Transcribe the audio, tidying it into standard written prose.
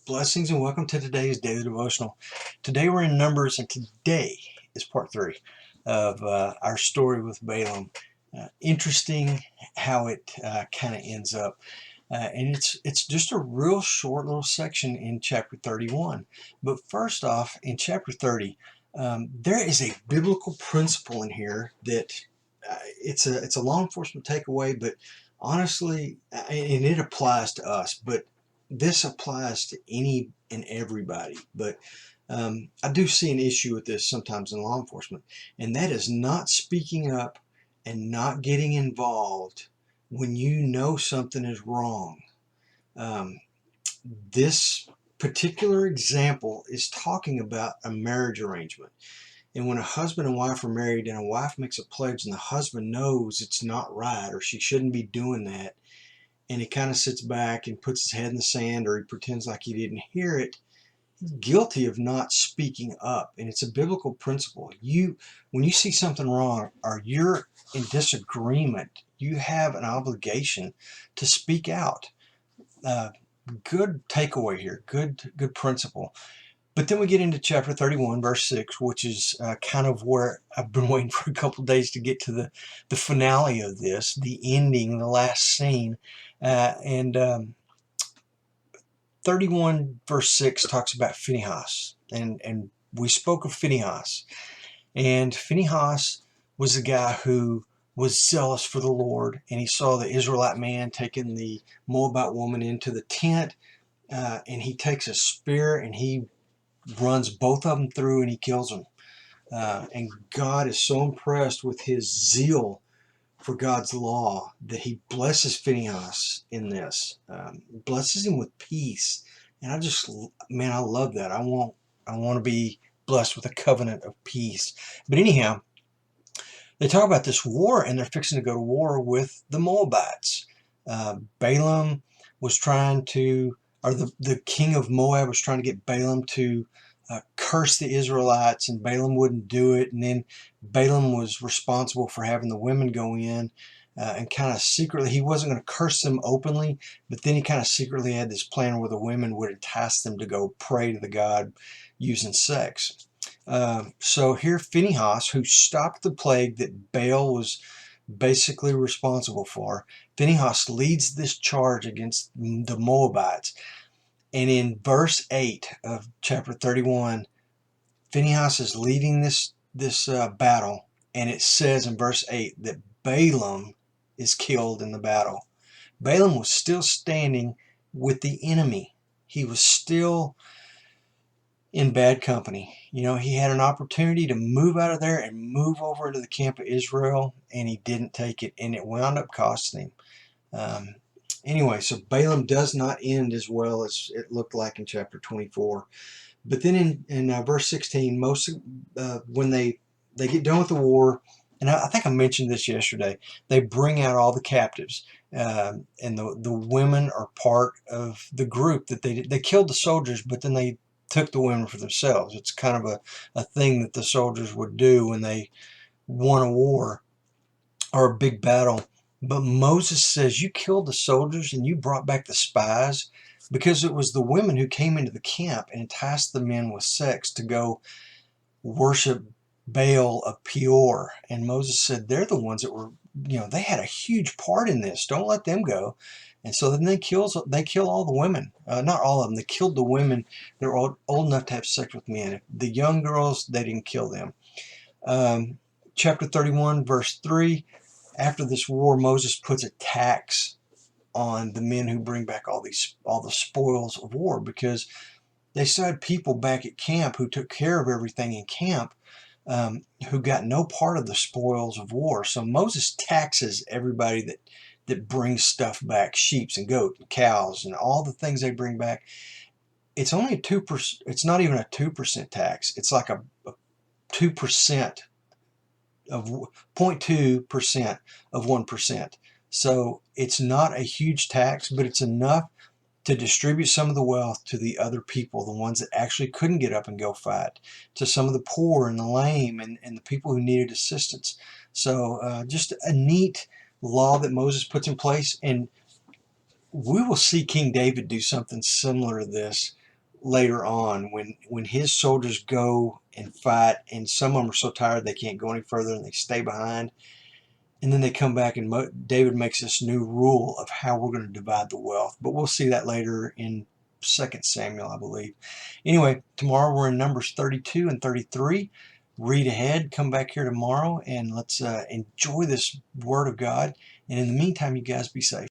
Blessings and welcome to today's daily devotional. Today we're in Numbers, and today is part 3 of our story with Balaam. Interesting how it kind of ends up. And it's just a real short little section in chapter 31. But first off, in chapter 30, there is a biblical principle in here that it's a law enforcement takeaway, but honestly, and it applies to us, but this applies to any and everybody. But I do see an issue with this sometimes in law enforcement, and that is not speaking up and not getting involved when you know something is wrong. Um, this particular example is talking about a marriage arrangement. And when a husband and wife are married and a wife makes a pledge and the husband knows it's not right or she shouldn't be doing that, and he kind of sits back and puts his head in the sand or he pretends like he didn't hear it, he's guilty of not speaking up. And it's a biblical principle. When you see something wrong or you're in disagreement, you have an obligation to speak out. Good takeaway here, good principle. But then we get into chapter 31, verse 6, which is kind of where I've been waiting for a couple of days to get to the finale of this, the ending, the last scene. And 31, verse 6 talks about Phinehas. And we spoke of Phinehas. And Phinehas was the guy who was zealous for the Lord. And he saw the Israelite man taking the Moabite woman into the tent. And he takes a spear and he runs both of them through and he kills them. And God is so impressed with his zeal for God's law that he blesses Phinehas in this, blesses him with peace. And I love that. I want to be blessed with a covenant of peace. But anyhow, they talk about this war, and they're fixing to go to war with the Moabites. Balaam was trying to, or the king of Moab was trying to get Balaam to curse the Israelites, and Balaam wouldn't do it. And then Balaam was responsible for having the women go in and kind of secretly, he wasn't going to curse them openly, but then he kind of secretly had this plan where the women would entice them to go pray to the god using sex. So here Phinehas, who stopped the plague that Baal was basically responsible for, Phinehas leads this charge against the Moabites. And in verse 8 of chapter 31, Phinehas is leading this battle, and it says in verse 8 that Balaam is killed in the battle. Balaam was still standing with the enemy. He was still in bad company. You know, he had an opportunity to move out of there and move over into the camp of Israel, and he didn't take it, and it wound up costing him. Anyway, so Balaam does not end as well as it looked like in chapter 24. But then in verse 16, when they get done with the war, and I think I mentioned this yesterday, they bring out all the captives, and the women are part of the group that they killed the soldiers, but then they took the women for themselves. It's kind of a thing that the soldiers would do when they won a war or a big battle. But Moses says, you killed the soldiers and you brought back the spies, because it was the women who came into the camp and enticed the men with sex to go worship Baal of Peor. And Moses said, they're the ones that were, they had a huge part in this. Don't let them go. And so then they kill all the women. Not all of them. They killed the women that were old enough to have sex with men. The young girls, they didn't kill them. Chapter 31, verse 3. After this war, Moses puts a tax on the men who bring back all the spoils of war, because they still had people back at camp who took care of everything in camp, who got no part of the spoils of war. So Moses taxes everybody that brings stuff back, sheep and goat and cows and all the things they bring back. It's only 2%. It's not even a 2% tax. It's like a 2% of 0.2% of 1%. So it's not a huge tax, but it's enough to distribute some of the wealth to the other people, the ones that actually couldn't get up and go fight, to some of the poor and the lame and the people who needed assistance. So just a neat law that Moses puts in place. And we will see King David do something similar to this later on when his soldiers go and fight, and some of them are so tired they can't go any further and they stay behind, and then they come back and David makes this new rule of how we're going to divide the wealth. But we'll see that later in 2 Samuel, I believe. Anyway, tomorrow we're in Numbers 32 and 33. Read ahead, come back here tomorrow, and let's enjoy this Word of God. And in the meantime, you guys be safe.